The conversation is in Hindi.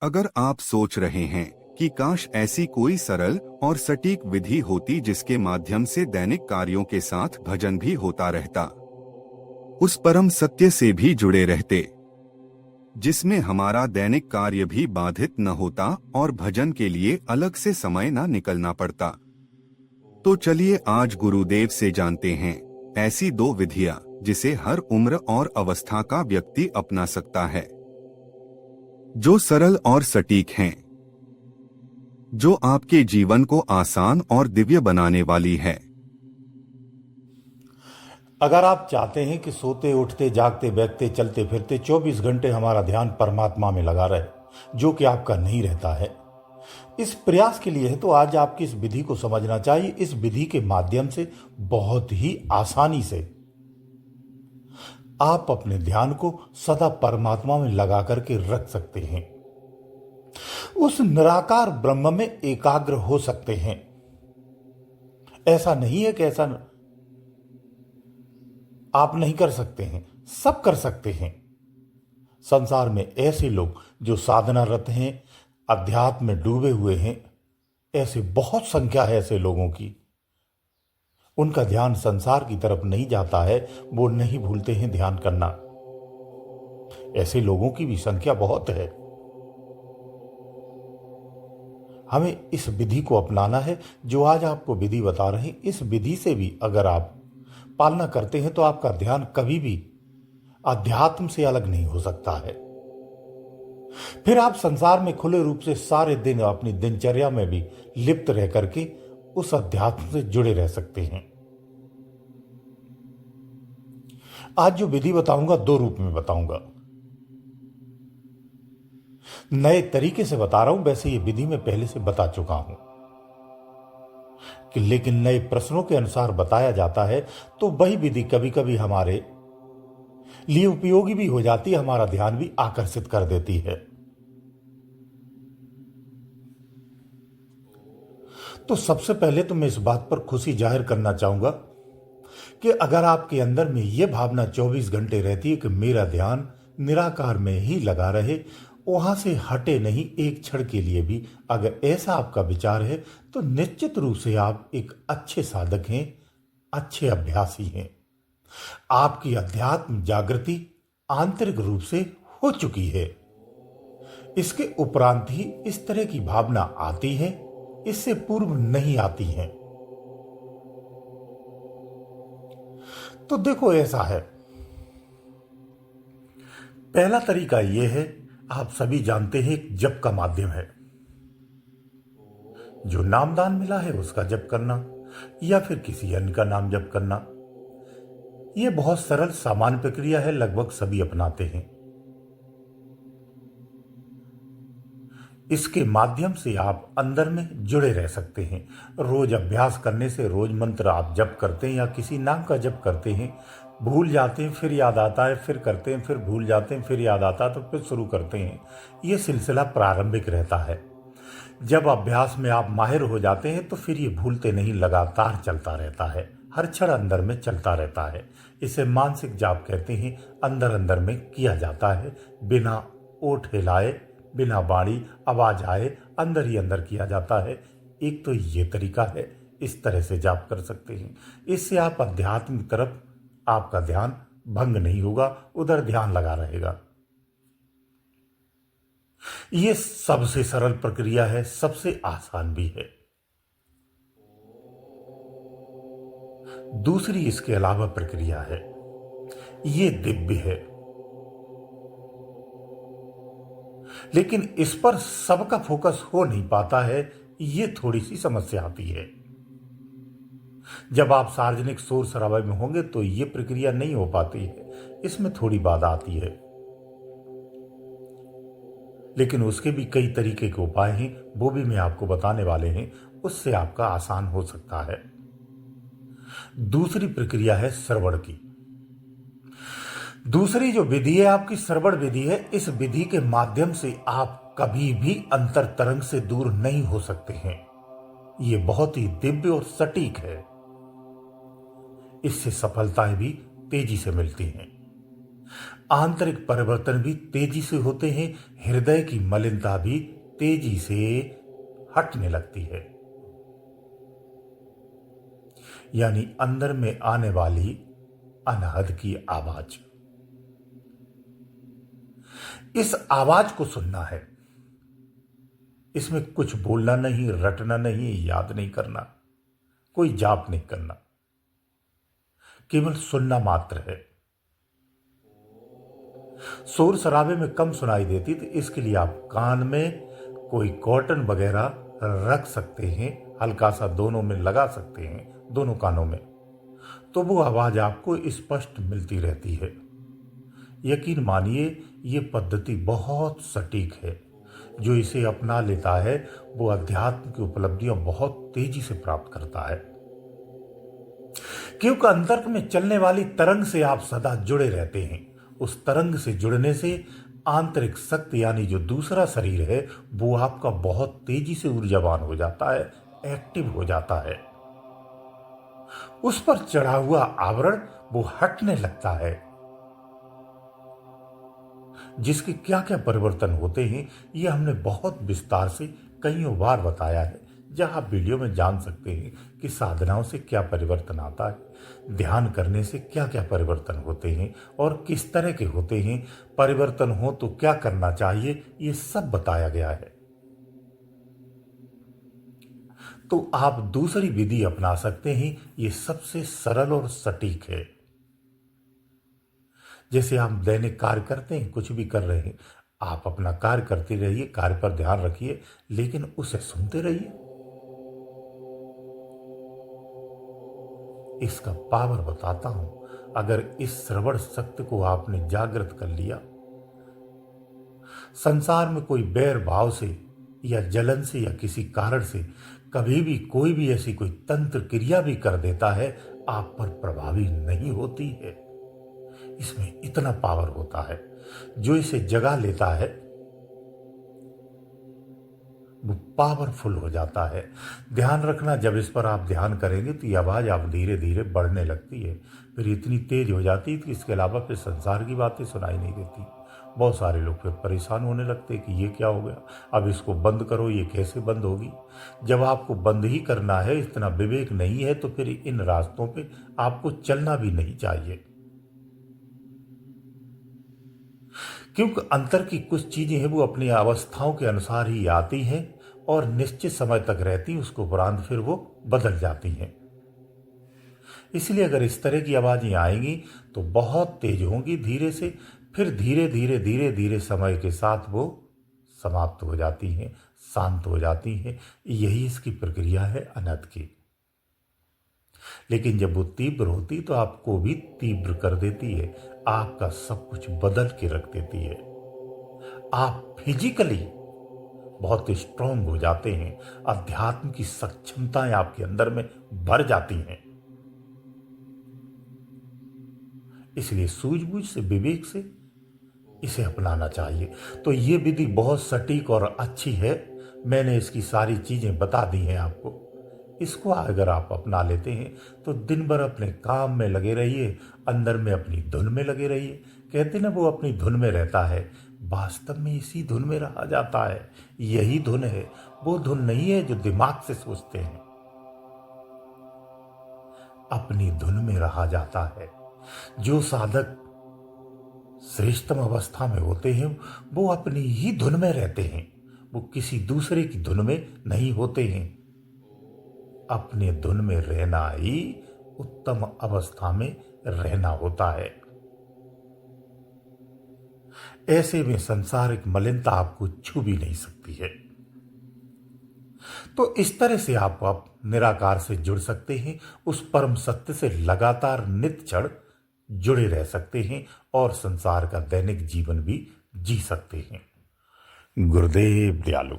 अगर आप सोच रहे हैं कि काश ऐसी कोई सरल और सटीक विधि होती जिसके माध्यम से दैनिक कार्यों के साथ भजन भी होता रहता, उस परम सत्य से भी जुड़े रहते, जिसमें हमारा दैनिक कार्य भी बाधित न होता और भजन के लिए अलग से समय न निकलना पड़ता, तो चलिए आज गुरुदेव से जानते हैं ऐसी दो विधियां जिसे हर उम्र और अवस्था का व्यक्ति अपना सकता है, जो सरल और सटीक हैं, जो आपके जीवन को आसान और दिव्य बनाने वाली है। अगर आप चाहते हैं कि सोते उठते जागते बैठते चलते फिरते 24 घंटे हमारा ध्यान परमात्मा में लगा रहे, जो कि आपका नहीं रहता है, इस प्रयास के लिए है तो आज आपकी इस विधि को समझना चाहिए। इस विधि के माध्यम से बहुत ही आसानी से आप अपने ध्यान को सदा परमात्मा में लगा करके रख सकते हैं, उस निराकार ब्रह्म में एकाग्र हो सकते हैं। ऐसा नहीं है कि ऐसा आप नहीं कर सकते हैं, सब कर सकते हैं। संसार में ऐसे लोग जो साधनारत हैं, अध्यात्म में डूबे हुए हैं, ऐसे बहुत संख्या है ऐसे लोगों की। उनका ध्यान संसार की तरफ नहीं जाता है, वो नहीं भूलते हैं ध्यान करना। ऐसे लोगों की भी संख्या बहुत है। हमें इस विधि को अपनाना है जो आज आपको विधि बता रहे हैं। इस विधि से भी अगर आप पालना करते हैं तो आपका ध्यान कभी भी अध्यात्म से अलग नहीं हो सकता है। फिर आप संसार में खुले रूप से सारे दिन अपनी दिनचर्या में भी लिप्त रह करके उस अध्यात्म से जुड़े रह सकते हैं। आज जो विधि बताऊंगा दो रूप में बताऊंगा, नए तरीके से बता रहा हूं। वैसे ये विधि मैं पहले से बता चुका हूं कि लेकिन नए प्रश्नों के अनुसार बताया जाता है तो वही विधि कभी कभी हमारे लिए उपयोगी भी हो जाती है, हमारा ध्यान भी आकर्षित कर देती है। तो सबसे पहले तो मैं इस बात पर खुशी जाहिर करना चाहूंगा कि अगर आपके अंदर में यह भावना 24 घंटे रहती है कि मेरा ध्यान निराकार में ही लगा रहे, वहां से हटे नहीं एक क्षण के लिए भी, अगर ऐसा आपका विचार है तो निश्चित रूप से आप एक अच्छे साधक हैं, अच्छे अभ्यासी हैं। आपकी अध्यात्म जागृति आंतरिक रूप से हो चुकी है। इसके उपरांत ही इस तरह की भावना आती है, इससे पूर्व नहीं आती है। तो देखो ऐसा है, पहला तरीका यह है, आप सभी जानते हैं, एक जप का माध्यम है। जो नामदान मिला है उसका जप करना या फिर किसी अन्य का नाम जप करना, यह बहुत सरल सामान्य प्रक्रिया है, लगभग सभी अपनाते हैं। इसके माध्यम से आप अंदर में जुड़े रह सकते हैं। रोज अभ्यास करने से, रोज मंत्र आप जप करते हैं या किसी नाम का जप करते हैं, भूल जाते हैं फिर याद आता है, फिर करते हैं, फिर भूल जाते हैं, फिर याद आता है तो फिर शुरू करते हैं। ये सिलसिला प्रारंभिक रहता है। जब अभ्यास में आप माहिर हो जाते हैं तो फिर ये भूलते नहीं, लगातार चलता रहता है, हर क्षण अंदर में चलता रहता है। इसे मानसिक जाप कहते हैं। अंदर अंदर में किया जाता है, बिना ओठ हिलाए, बिना वाणी आवाज आए, अंदर ही अंदर किया जाता है। एक तो ये तरीका है, इस तरह से जाप कर सकते हैं। इससे आप अध्यात्म की तरफ आपका ध्यान भंग नहीं होगा, उधर ध्यान लगा रहेगा। यह सबसे सरल प्रक्रिया है, सबसे आसान भी है। दूसरी इसके अलावा प्रक्रिया है, ये दिव्य है, लेकिन इस पर सबका फोकस हो नहीं पाता है। ये थोड़ी सी समस्या आती है। जब आप सार्वजनिक शोर शराबे में होंगे तो ये प्रक्रिया नहीं हो पाती है, इसमें थोड़ी बाधा आती है। लेकिन उसके भी कई तरीके के उपाय हैं, वो भी मैं आपको बताने वाले हैं, उससे आपका आसान हो सकता है। दूसरी प्रक्रिया है श्रवण की। दूसरी जो विधि है आपकी श्रवण विधि है। इस विधि के माध्यम से आप कभी भी अंतर तरंग से दूर नहीं हो सकते हैं। ये बहुत ही दिव्य और सटीक है। इससे सफलताएं भी तेजी से मिलती हैं। आंतरिक परिवर्तन भी तेजी से होते हैं, हृदय की मलिनता भी तेजी से हटने लगती है। यानी अंदर में आने वाली अनहद की आवाज, इस आवाज को सुनना है। इसमें कुछ बोलना नहीं, रटना नहीं, याद नहीं करना, कोई जाप नहीं करना, केवल सुनना मात्र है। शोर शराबे में कम सुनाई देती, तो इसके लिए आप कान में कोई कॉटन वगैरह रख सकते हैं, हल्का सा दोनों में लगा सकते हैं, दोनों कानों में, तो वो आवाज आपको स्पष्ट मिलती रहती है। यकीन मानिए ये पद्धति बहुत सटीक है। जो इसे अपना लेता है वो अध्यात्म की उपलब्धियां बहुत तेजी से प्राप्त करता है, क्योंकि अंतर्क में चलने वाली तरंग से आप सदा जुड़े रहते हैं। उस तरंग से जुड़ने से आंतरिक शक्ति यानी जो दूसरा शरीर है वो आपका बहुत तेजी से ऊर्जावान हो जाता है, एक्टिव हो जाता है। उस पर चढ़ा हुआ आवरण वो हटने लगता है। जिसके क्या क्या परिवर्तन होते हैं ये हमने बहुत विस्तार से कईयों बार बताया है, जहां आप वीडियो में जान सकते हैं कि साधनाओं से क्या परिवर्तन आता है, ध्यान करने से क्या क्या परिवर्तन होते हैं और किस तरह के होते हैं, परिवर्तन हो तो क्या करना चाहिए, ये सब बताया गया है। तो आप दूसरी विधि अपना सकते हैं, ये सबसे सरल और सटीक है। जैसे आप दैनिक कार्य करते हैं, कुछ भी कर रहे हैं, आप अपना कार्य करते रहिए, कार्य पर ध्यान रखिए, लेकिन उसे सुनते रहिए। इसका पावर बताता हूं। अगर इस श्रवण शक्ति को आपने जागृत कर लिया, संसार में कोई बैर भाव से या जलन से या किसी कारण से कभी भी कोई भी ऐसी कोई तंत्र क्रिया भी कर देता है, आप पर प्रभावी नहीं होती है। इसमें इतना पावर होता है। जो इसे जगा लेता है वो पावरफुल हो जाता है। ध्यान रखना, जब इस पर आप ध्यान करेंगे तो ये आवाज आप धीरे धीरे बढ़ने लगती है, फिर इतनी तेज हो जाती है कि इसके अलावा फिर संसार की बातें सुनाई नहीं देती। बहुत सारे लोग फिर परेशान होने लगते हैं कि ये क्या हो गया, अब इसको बंद करो, ये कैसे बंद होगी। जब आपको बंद ही करना है, इतना विवेक नहीं है, तो फिर इन रास्तों पे आपको चलना भी नहीं चाहिए। क्योंकि अंतर की कुछ चीजें हैं वो अपनी अवस्थाओं के अनुसार ही आती हैं और निश्चित समय तक रहती, उसको उपरांत फिर वो बदल जाती हैं। इसलिए अगर इस तरह की आवाजें आएंगी तो बहुत तेज होंगी धीरे से, फिर धीरे धीरे धीरे धीरे समय के साथ वो समाप्त हो जाती हैं, शांत हो जाती हैं। यही इसकी प्रक्रिया है अनहद की। लेकिन जब वो तीव्र होती तो आपको भी तीव्र कर देती है, आपका सब कुछ बदल के रख देती है। आप फिजिकली बहुत स्ट्रांग हो जाते हैं, अध्यात्म की सक्षमताएं आपके अंदर में भर जाती हैं। इसलिए सूझबूझ से, विवेक से इसे अपनाना चाहिए। तो ये विधि बहुत सटीक और अच्छी है। मैंने इसकी सारी चीजें बता दी हैं आपको। इसको अगर आप अपना लेते हैं तो दिन भर अपने काम में लगे रहिए, अंदर में अपनी धुन में लगे रहिए। कहते ना वो अपनी धुन में रहता है, वास्तव में इसी धुन में रहा जाता है। यही धुन है, वो धुन नहीं है जो दिमाग से सोचते हैं। अपनी धुन में रहा जाता है। जो साधक श्रेष्ठतम अवस्था में होते हैं वो अपनी ही धुन में रहते हैं, वो किसी दूसरे की धुन में नहीं होते हैं। अपने धुन में रहना ही उत्तम अवस्था में रहना होता है। ऐसे में सांसारिक मलिनता आपको छू भी नहीं सकती है। तो इस तरह से आप निराकार से जुड़ सकते हैं, उस परम सत्य से लगातार नित्य क्षण जुड़े रह सकते हैं और संसार का दैनिक जीवन भी जी सकते हैं। गुरुदेव दयालु।